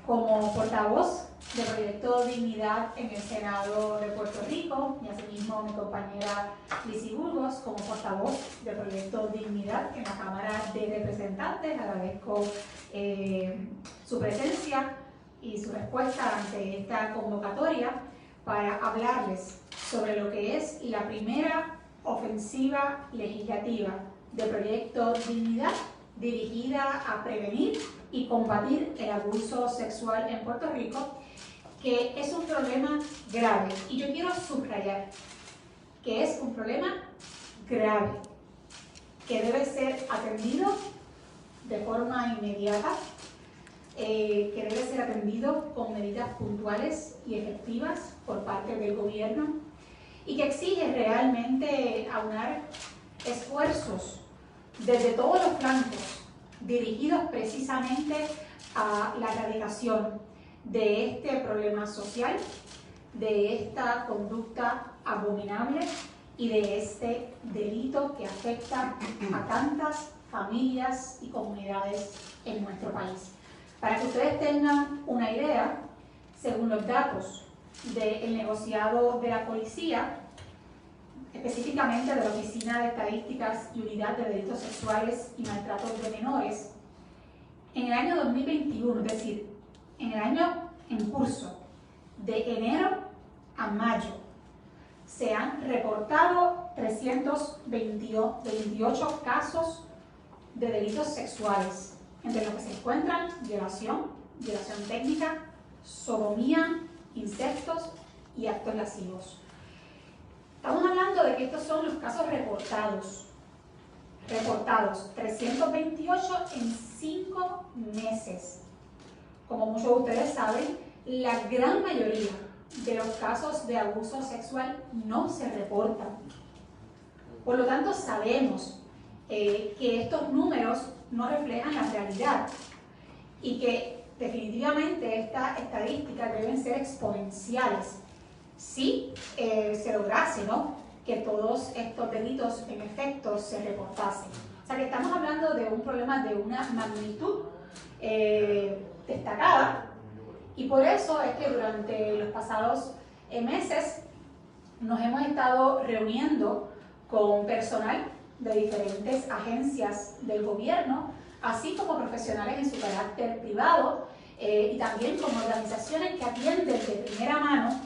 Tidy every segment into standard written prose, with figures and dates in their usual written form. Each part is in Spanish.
como portavoz del proyecto Dignidad en el Senado de Puerto Rico, y asimismo mi compañera Lizy Burgos como portavoz del proyecto Dignidad en la Cámara de Representantes. Agradezco su presencia y su respuesta ante esta convocatoria para hablarles sobre lo que es la primera ofensiva legislativa del proyecto Dignidad dirigida a prevenir y combatir el abuso sexual en Puerto Rico, que es un problema grave. Y yo quiero subrayar que es un problema grave, que debe ser atendido de forma inmediata, que debe ser atendido con medidas puntuales y efectivas por parte del gobierno, y que exige realmente aunar esfuerzos desde todos los flancos dirigidos precisamente a la erradicación de este problema social, de esta conducta abominable y de este delito que afecta a tantas familias y comunidades en nuestro país. Para que ustedes tengan una idea, según los datos del negociado de la policía, específicamente de la Oficina de Estadísticas y Unidad de Delitos Sexuales y Maltratos de Menores, en el año 2021, es decir, en el año en curso, de enero a mayo, se han reportado 328 casos de delitos sexuales, entre los que se encuentran violación, violación técnica, sodomía, incestos y actos lascivos. Estamos hablando de que estos son los casos reportados, 328 en 5 meses. Como muchos de ustedes saben, la gran mayoría de los casos de abuso sexual no se reportan. Por lo tanto, sabemos que estos números no reflejan la realidad y que definitivamente estas estadísticas deben ser exponenciales si se lograse, ¿no?, que todos estos delitos en efecto se reportasen. O sea que estamos hablando de un problema de una magnitud destacada, y por eso es que durante los pasados meses nos hemos estado reuniendo con personal de diferentes agencias del gobierno, así como profesionales en su carácter privado, y también con organizaciones que atienden de primera mano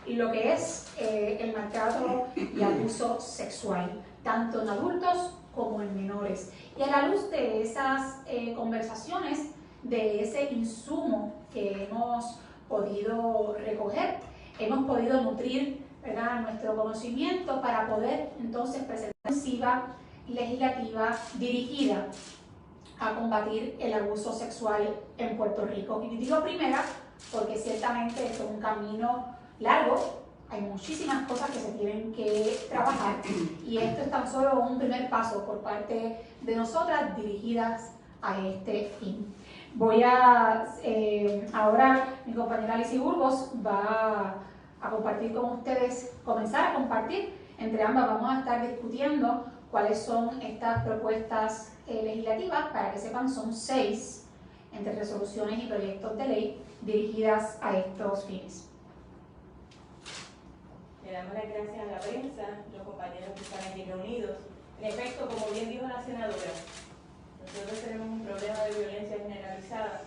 lo que es el maltrato y abuso sexual, tanto en adultos como en menores. Y a la luz de esas conversaciones, de ese insumo que hemos podido recoger, hemos podido nutrir, ¿verdad?, nuestro conocimiento para poder entonces presentar una ofensiva legislativa dirigida a combatir el abuso sexual en Puerto Rico. Y digo primera porque ciertamente esto es un camino largo, hay muchísimas cosas que se tienen que trabajar, y esto es tan solo un primer paso por parte de nosotras dirigidas a este fin. Voy a, ahora mi compañera Lizy Burgos va a compartir con ustedes, comenzar a compartir, entre ambas vamos a estar discutiendo cuáles son estas propuestas legislativas. Para que sepan, son 6 entre resoluciones y proyectos de ley dirigidas a estos fines. Le damos las gracias a la prensa, los compañeros que están aquí reunidos. En efecto, como bien dijo la senadora, nosotros tenemos un problema de violencia generalizada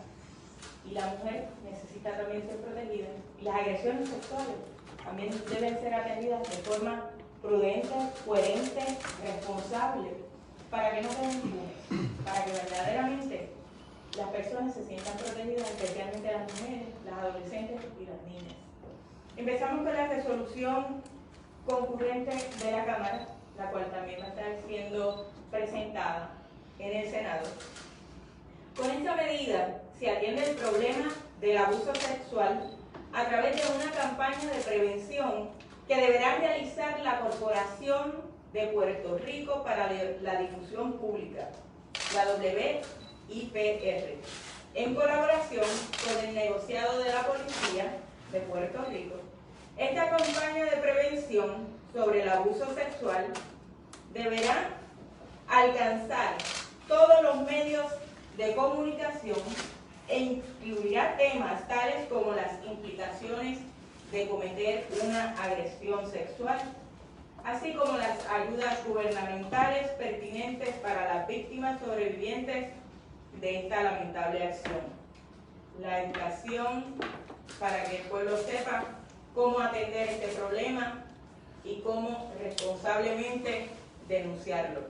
y la mujer necesita también ser protegida. Y las agresiones sexuales también deben ser atendidas de forma prudente, coherente, responsable, para que no queden impunes, para que verdaderamente las personas se sientan protegidas, especialmente las mujeres, las adolescentes y las niñas. Empezamos con la resolución concurrente de la Cámara, la cual también va a estar siendo presentada en el Senado. Con esta medida se atiende el problema del abuso sexual a través de una campaña de prevención que deberá realizar la Corporación de Puerto Rico para la Difusión Pública, la WIPR, en colaboración con el negociado de la Policía de Puerto Rico. Esta campaña de prevención sobre el abuso sexual deberá alcanzar todos los medios de comunicación e temas tales como las implicaciones de cometer una agresión sexual, así como las ayudas gubernamentales pertinentes para las víctimas sobrevivientes de esta lamentable acción. La educación para que el pueblo sepa cómo atender este problema y cómo responsablemente denunciarlo.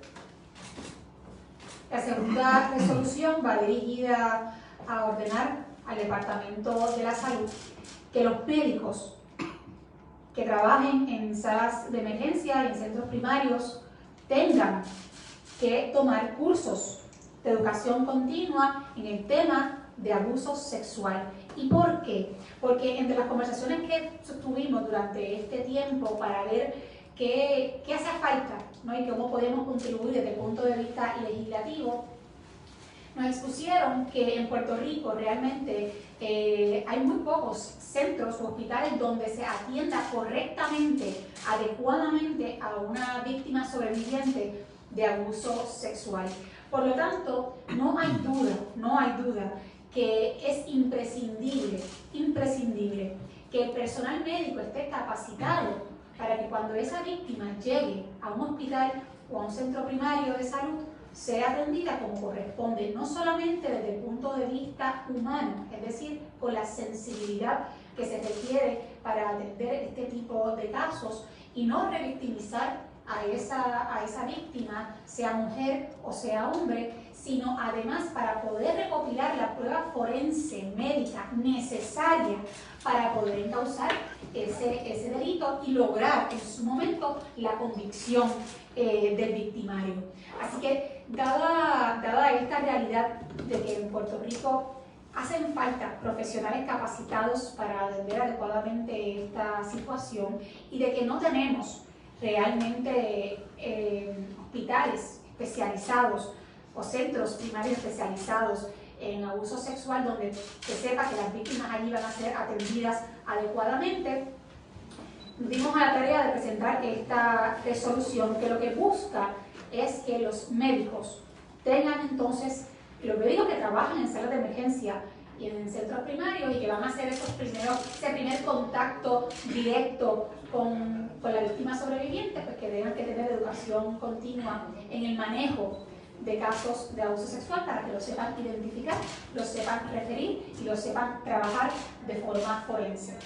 La segunda resolución va dirigida a ordenar al Departamento de la Salud que los médicos que trabajen en salas de emergencia y en centros primarios tengan que tomar cursos de educación continua en el tema de abuso sexual. ¿Y por qué? Porque entre las conversaciones que tuvimos durante este tiempo para ver qué hace falta, ¿no? Y cómo podemos contribuir desde el punto de vista legislativo, nos expusieron que en Puerto Rico realmente hay muy pocos centros o hospitales donde se atienda correctamente, adecuadamente a una víctima sobreviviente de abuso sexual. Por lo tanto, no hay duda que es imprescindible que el personal médico esté capacitado para que cuando esa víctima llegue a un hospital o a un centro primario de salud sea atendida como corresponde, no solamente desde el punto de vista humano, es decir, con la sensibilidad que se requiere para atender este tipo de casos y no revictimizar a esa víctima, sea mujer o sea hombre, sino además para poder recopilar la prueba forense médica necesaria para poder encauzar ese delito y lograr en su momento la convicción del victimario. Así que, dada esta realidad de que en Puerto Rico hacen falta profesionales capacitados para atender adecuadamente esta situación y de que no tenemos realmente hospitales especializados o centros primarios especializados en abuso sexual donde se sepa que las víctimas allí van a ser atendidas adecuadamente, nos dimos a la tarea de presentar esta resolución que lo que busca es que los médicos tengan entonces, los médicos que trabajan en salas de emergencia y en centros primarios y que van a hacer ese primer contacto directo con la víctima sobreviviente, pues que tengan que tener educación continua en el manejo de casos de abuso sexual para que lo sepan identificar, lo sepan referir y lo sepan trabajar de forma forense.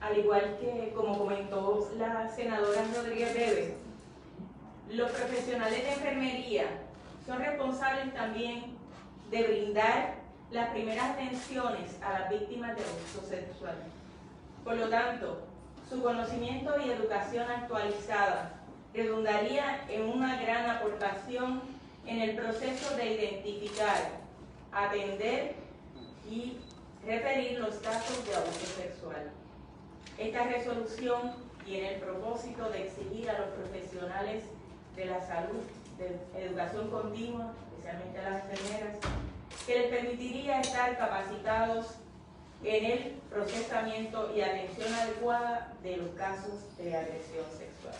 Al igual que, como comentó la senadora Rodríguez Bebe, los profesionales de enfermería son responsables también de brindar las primeras atenciones a las víctimas de abuso sexual. Por lo tanto, su conocimiento y educación actualizada redundaría en una gran aportación en el proceso de identificar, atender y referir los casos de abuso sexual. Esta resolución tiene el propósito de exigir a los profesionales de la salud, de educación continua, especialmente a las enfermeras, que les permitiría estar capacitados en el procesamiento y atención adecuada de los casos de agresión sexual.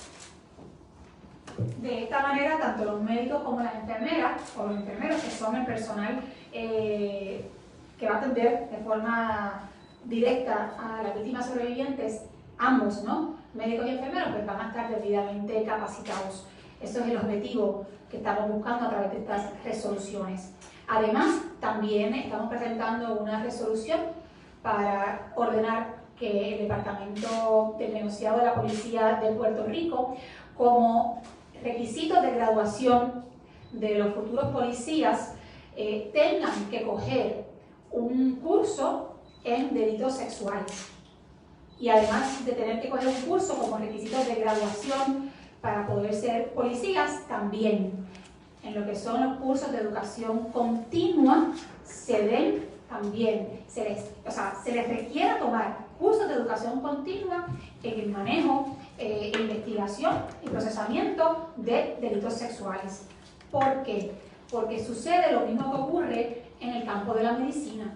De esta manera, tanto los médicos como las enfermeras, o los enfermeros que son el personal que va a atender de forma directa a las víctimas sobrevivientes, ambos, ¿no? Médicos y enfermeros, pues van a estar debidamente capacitados. Eso es el objetivo que estamos buscando a través de estas resoluciones. Además, también estamos presentando una resolución para ordenar que el Departamento del Negociado de la Policía de Puerto Rico, como requisitos de graduación de los futuros policías, tengan que coger un curso en delitos sexuales. Y además de tener que coger un curso como requisitos de graduación para poder ser policías, también en lo que son los cursos de educación continua se les requiere tomar cursos de educación continua en el manejo, investigación y procesamiento de delitos sexuales. ¿Por qué? Porque sucede lo mismo que ocurre en el campo de la medicina,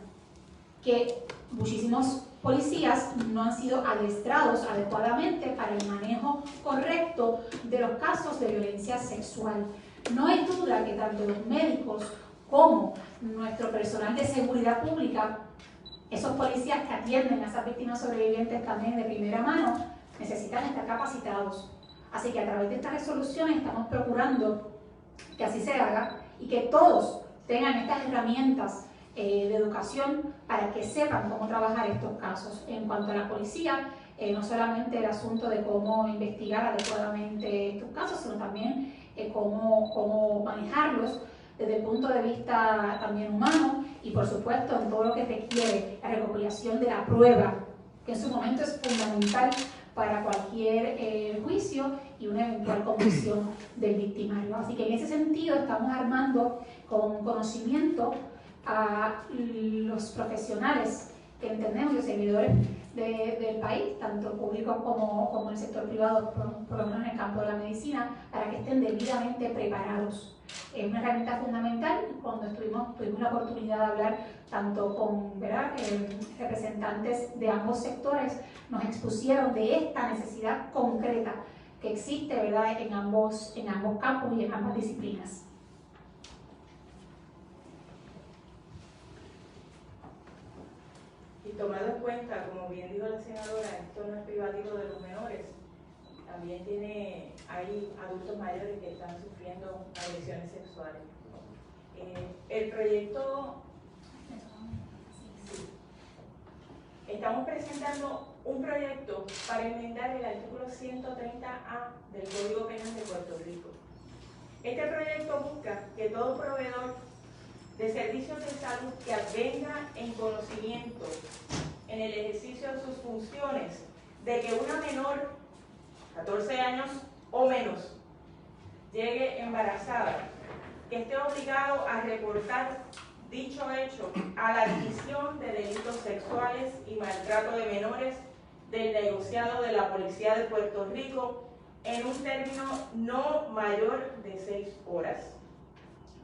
que muchísimos policías no han sido adestrados adecuadamente para el manejo correcto de los casos de violencia sexual. No hay duda que tanto los médicos cómo nuestro personal de seguridad pública, esos policías que atienden a esas víctimas sobrevivientes también de primera mano, necesitan estar capacitados. Así que a través de estas resoluciones estamos procurando que así se haga y que todos tengan estas herramientas de educación para que sepan cómo trabajar estos casos. En cuanto a la policía, no solamente el asunto de cómo investigar adecuadamente estos casos, sino también cómo manejarlos desde el punto de vista también humano y por supuesto en todo lo que requiere la recopilación de la prueba, que en su momento es fundamental para cualquier juicio y una eventual convicción del victimario. Así que en ese sentido estamos armando con conocimiento a los profesionales que entendemos, los servidores del país, tanto públicos como el sector privado, por lo menos en el campo de la medicina, para que estén debidamente preparados. Es una herramienta fundamental. Cuando tuvimos la oportunidad de hablar tanto con representantes de ambos sectores, nos expusieron de esta necesidad concreta que existe, ¿verdad?, en ambos campos y en ambas disciplinas. Y tomando en cuenta, como bien dijo la senadora, esto no es privativo de los menores, también hay adultos mayores que están sufriendo agresiones sexuales. El proyecto, estamos presentando un proyecto para enmendar el artículo 130A del Código Penal de Puerto Rico. Este proyecto busca que todo proveedor de servicios de salud que advenga en conocimiento en el ejercicio de sus funciones de que una menor, 14 años o menos, llegue embarazada, que esté obligado a reportar dicho hecho a la División de Delitos Sexuales y Maltrato de Menores del negociado de la Policía de Puerto Rico en un término no mayor de 6 horas.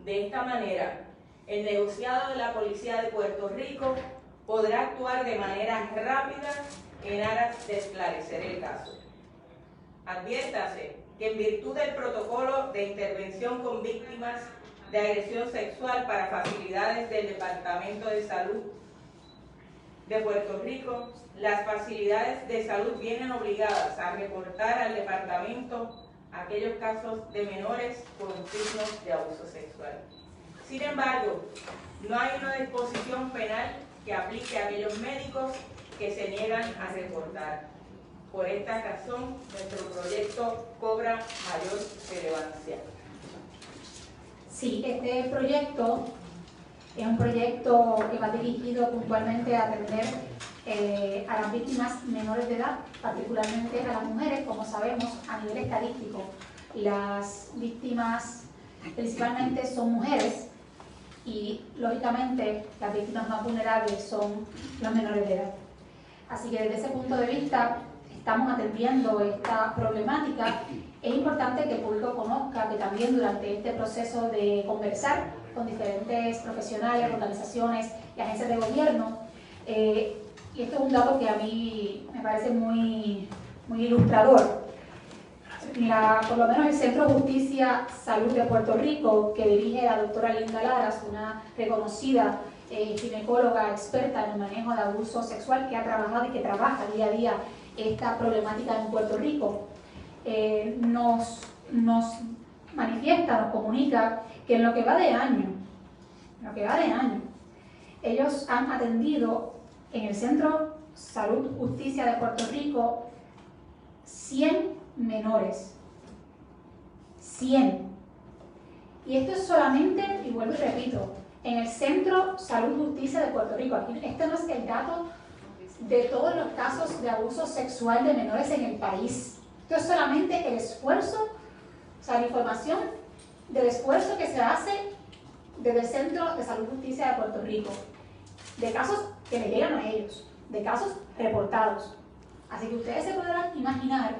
De esta manera, el negociado de la Policía de Puerto Rico podrá actuar de manera rápida en aras de esclarecer el caso. Adviértase que en virtud del protocolo de intervención con víctimas de agresión sexual para facilidades del Departamento de Salud de Puerto Rico, las facilidades de salud vienen obligadas a reportar al departamento aquellos casos de menores con signos de abuso sexual. Sin embargo, no hay una disposición penal que aplique a aquellos médicos que se niegan a reportar. Por esta razón, nuestro proyecto cobra mayor relevancia. Sí, este proyecto es un proyecto que va dirigido puntualmente a atender a las víctimas menores de edad, particularmente a las mujeres. Como sabemos, a nivel estadístico, las víctimas principalmente son mujeres y, lógicamente, las víctimas más vulnerables son los menores de edad. Así que desde ese punto de vista estamos atendiendo esta problemática. Es importante que el público conozca que también durante este proceso de conversar con diferentes profesionales, organizaciones y agencias de gobierno, y esto es un dato que a mí me parece muy ilustrador, por lo menos el Centro Justicia Salud de Puerto Rico, que dirige la doctora Linda Laras, una reconocida ginecóloga experta en el manejo de abuso sexual, que ha trabajado y que trabaja día a día esta problemática en Puerto Rico, nos manifiesta, nos comunica que en lo que va de año, ellos han atendido en el Centro Salud Justicia de Puerto Rico 100 menores. 100. Y esto es solamente, y vuelvo y repito, en el Centro Salud Justicia de Puerto Rico. Aquí, este no es el dato de todos los casos de abuso sexual de menores en el país. Esto es solamente el esfuerzo, o sea, la información del esfuerzo que se hace desde el Centro de Salud Justicia de Puerto Rico, de casos que le llegan a ellos, de casos reportados. Así que ustedes se podrán imaginar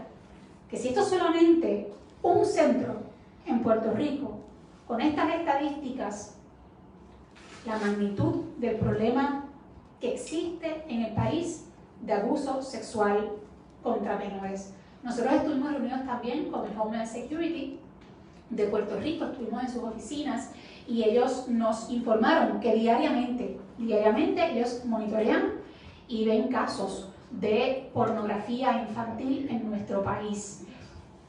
que si esto es solamente un centro en Puerto Rico, con estas estadísticas, la magnitud del problema que existe en el país de abuso sexual contra menores. Nosotros estuvimos reunidos también con el Homeland Security de Puerto Rico, estuvimos en sus oficinas y ellos nos informaron que diariamente ellos monitorean y ven casos de pornografía infantil en nuestro país.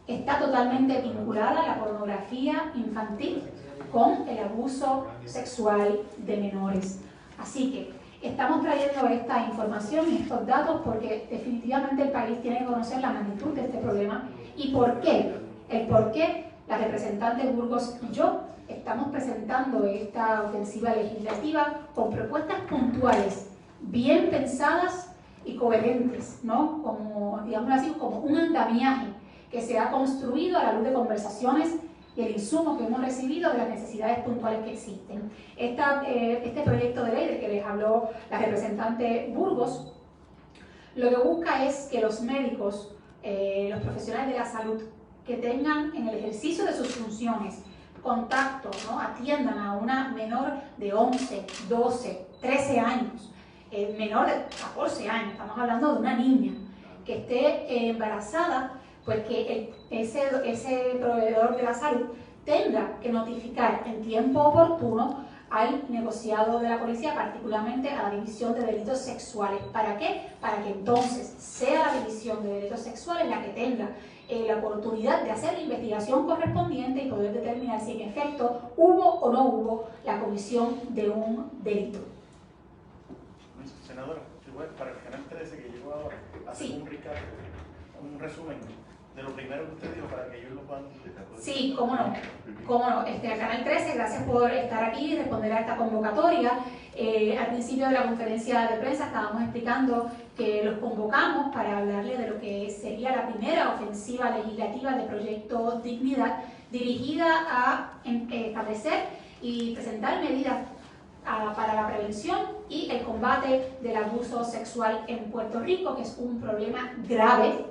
Está totalmente vinculada la pornografía infantil con el abuso sexual de menores. Así que estamos trayendo esta información y estos datos porque definitivamente el país tiene que conocer la magnitud de este problema y por qué. El por qué la representante Burgos y yo estamos presentando esta ofensiva legislativa con propuestas puntuales, bien pensadas y coherentes, ¿no? Como, digamos así, como un andamiaje que se ha construido a la luz de conversaciones y el insumo que hemos recibido de las necesidades puntuales que existen. Este proyecto de ley del que les habló la representante Burgos, lo que busca es que los médicos, los profesionales de la salud, que tengan en el ejercicio de sus funciones contacto, ¿no? Atiendan a una menor de 11, 12, 13 años, menor de 14 años, estamos hablando de una niña que esté embarazada, pues que ese proveedor de la salud tenga que notificar en tiempo oportuno al negociado de la policía, particularmente a la División de Delitos Sexuales. ¿Para qué? Para que entonces sea la División de Delitos Sexuales la que tenga la oportunidad de hacer la investigación correspondiente y poder determinar si en efecto hubo o no hubo la comisión de un delito. Senadora, para el Canal 13 que llegó ahora, hacer un resumen de lo primero que usted dijo para que ellos lo puedan utilizar. Sí, cómo no. Canal 13, gracias por estar aquí y responder a esta convocatoria. Al principio de la conferencia de prensa estábamos explicando que los convocamos para hablarle de lo que sería la primera ofensiva legislativa de Proyecto Dignidad, dirigida a establecer y presentar medidas para la prevención y el combate del abuso sexual en Puerto Rico, que es un problema grave,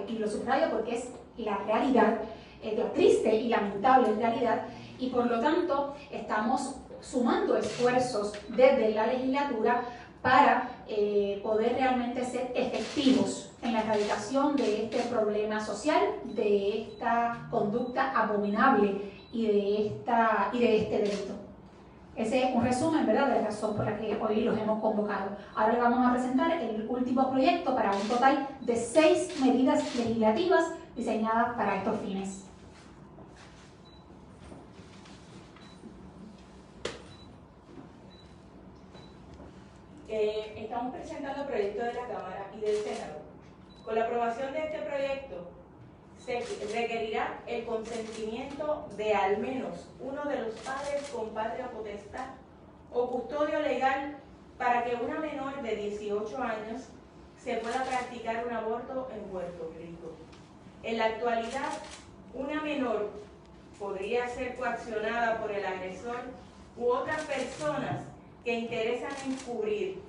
y lo subrayo porque es la realidad, la triste y lamentable realidad, y por lo tanto estamos sumando esfuerzos desde la legislatura para poder realmente ser efectivos en la erradicación de este problema social, de esta conducta abominable y de este delito. Ese es un resumen, ¿verdad?, de la razón por la que hoy los hemos convocado. Ahora le vamos a presentar el último proyecto para un total de 6 medidas legislativas diseñadas para estos fines. Estamos presentando proyectos de la Cámara y del Senado. Con la aprobación de este proyecto se requerirá el consentimiento de al menos uno de los padres con patria potestad o custodio legal para que una menor de 18 años se pueda practicar un aborto en Puerto Rico. En la actualidad, una menor podría ser coaccionada por el agresor u otras personas que interesan encubrir,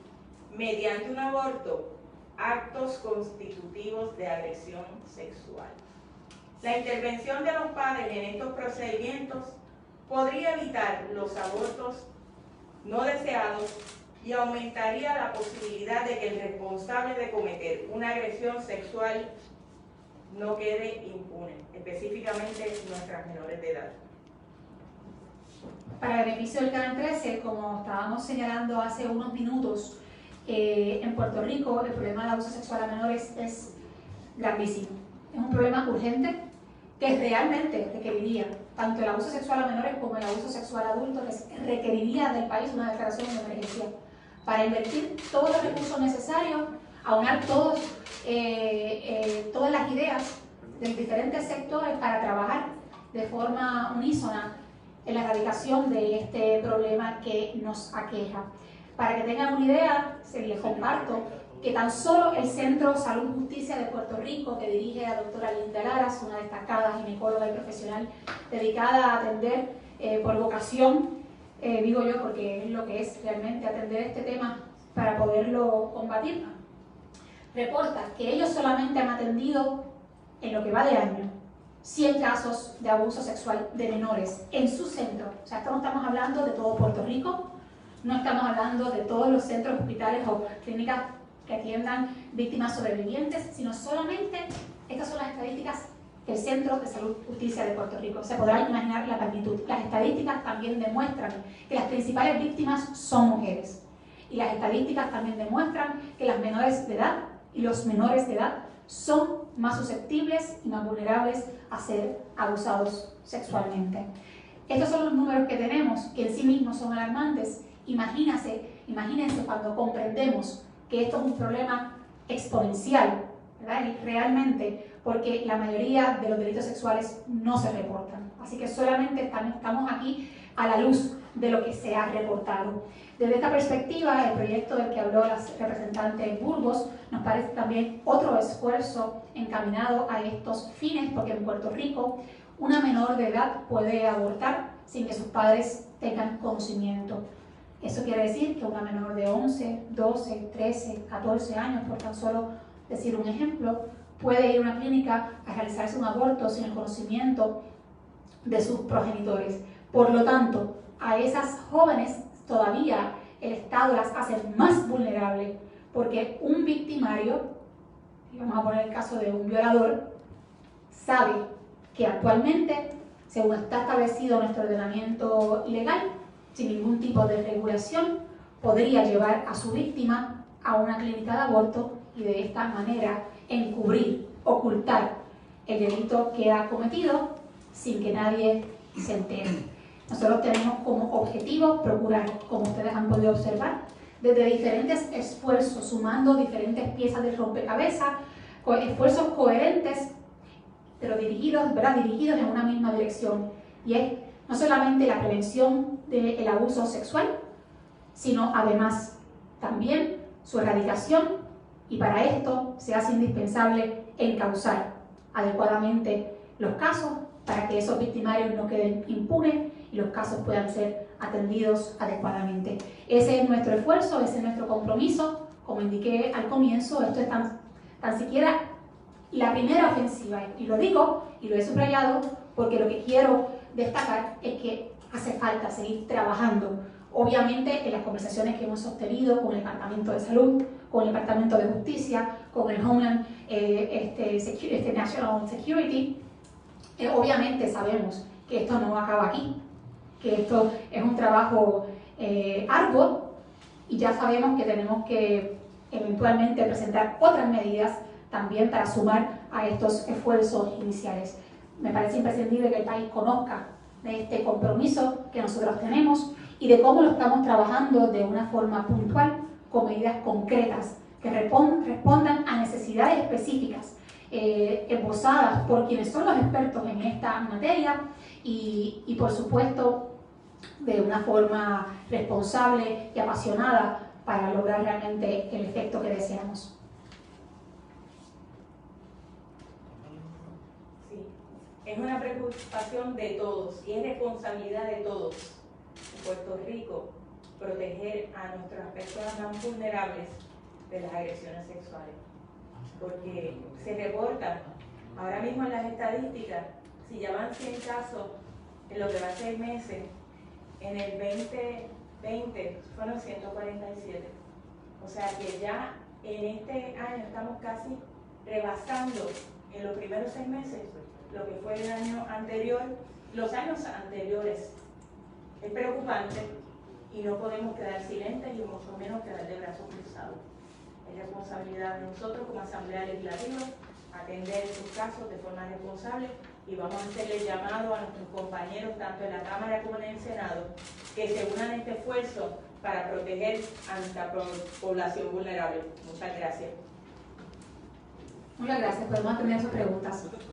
mediante un aborto, actos constitutivos de agresión sexual. La intervención de los padres en estos procedimientos podría evitar los abortos no deseados y aumentaría la posibilidad de que el responsable de cometer una agresión sexual no quede impune, específicamente nuestras menores de edad. Para beneficio del Canal 13, como estábamos señalando hace unos minutos, en Puerto Rico el problema del abuso sexual a menores es grandísimo. Es un problema urgente que realmente requeriría, tanto el abuso sexual a menores como el abuso sexual a adultos, requeriría del país una declaración de emergencia para invertir todos los recursos necesarios, aunar todas las ideas de los diferentes sectores para trabajar de forma unísona en la erradicación de este problema que nos aqueja. Para que tengan una idea, les comparto que tan solo el Centro Salud y Justicia de Puerto Rico, que dirige la doctora Linda Laras, una destacada ginecóloga y profesional dedicada a atender por vocación, digo yo porque es lo que es realmente atender este tema para poderlo combatir, reporta que ellos solamente han atendido en lo que va de año 100 casos de abuso sexual de menores en su centro. O sea, no estamos hablando de todo Puerto Rico, no estamos hablando de todos los centros hospitales o clínicas que atiendan víctimas sobrevivientes, sino solamente, estas son las estadísticas del Centro de Salud y Justicia de Puerto Rico. Se podrán imaginar la magnitud. Las estadísticas también demuestran que las principales víctimas son mujeres. Y las estadísticas también demuestran que las menores de edad y los menores de edad son más susceptibles y más vulnerables a ser abusados sexualmente. Estos son los números que tenemos, que en sí mismos son alarmantes. Imagínense cuando comprendemos que esto es un problema exponencial, ¿verdad? Y realmente, porque la mayoría de los delitos sexuales no se reportan. Así que solamente estamos aquí a la luz de lo que se ha reportado. Desde esta perspectiva, el proyecto del que habló la representante Burgos nos parece también otro esfuerzo encaminado a estos fines, porque en Puerto Rico una menor de edad puede abortar sin que sus padres tengan conocimiento. Eso quiere decir que una menor de 11, 12, 13, 14 años, por tan solo decir un ejemplo, puede ir a una clínica a realizarse un aborto sin el conocimiento de sus progenitores. Por lo tanto, a esas jóvenes todavía el Estado las hace más vulnerables, porque un victimario, y vamos a poner el caso de un violador, sabe que actualmente, según está establecido nuestro ordenamiento legal, sin ningún tipo de regulación, podría llevar a su víctima a una clínica de aborto y de esta manera encubrir, ocultar el delito que ha cometido sin que nadie se entere. Nosotros tenemos como objetivo procurar, como ustedes han podido observar, desde diferentes esfuerzos, sumando diferentes piezas de rompecabezas, esfuerzos coherentes, pero dirigidos en una misma dirección, y es no solamente la prevención del abuso sexual, sino además también su erradicación, y para esto se hace indispensable encauzar adecuadamente los casos para que esos victimarios no queden impunes y los casos puedan ser atendidos adecuadamente. Ese es nuestro esfuerzo, ese es nuestro compromiso. Como indiqué al comienzo, esto es tan siquiera la primera ofensiva, y lo digo y lo he subrayado porque lo que quiero destacar es que hace falta seguir trabajando, obviamente en las conversaciones que hemos sostenido con el Departamento de Salud, con el Departamento de Justicia, con el Homeland National Security. Obviamente sabemos que esto no acaba aquí, que esto es un trabajo arduo, y ya sabemos que tenemos que eventualmente presentar otras medidas también para sumar a estos esfuerzos iniciales. Me parece imprescindible que el país conozca de este compromiso que nosotros tenemos y de cómo lo estamos trabajando de una forma puntual, con medidas concretas que respondan a necesidades específicas, esbozadas por quienes son los expertos en esta materia y por supuesto de una forma responsable y apasionada para lograr realmente el efecto que deseamos. Es una preocupación de todos y es responsabilidad de todos en Puerto Rico proteger a nuestras personas más vulnerables de las agresiones sexuales. Porque se reportan ahora mismo en las estadísticas, si ya van 100 casos en lo que va a 6 meses, en el 2020 fueron 147. O sea que ya en este año estamos casi rebasando en los primeros 6 meses lo que fue el año anterior, los años anteriores. Es preocupante y no podemos quedar silentes y mucho menos quedar de brazos cruzados. Es responsabilidad de nosotros como Asamblea Legislativa atender estos casos de forma responsable y vamos a hacerle llamado a nuestros compañeros tanto en la Cámara como en el Senado que se unan a este esfuerzo para proteger a nuestra población vulnerable. Muchas gracias. Muchas gracias. Podemos atender sus preguntas.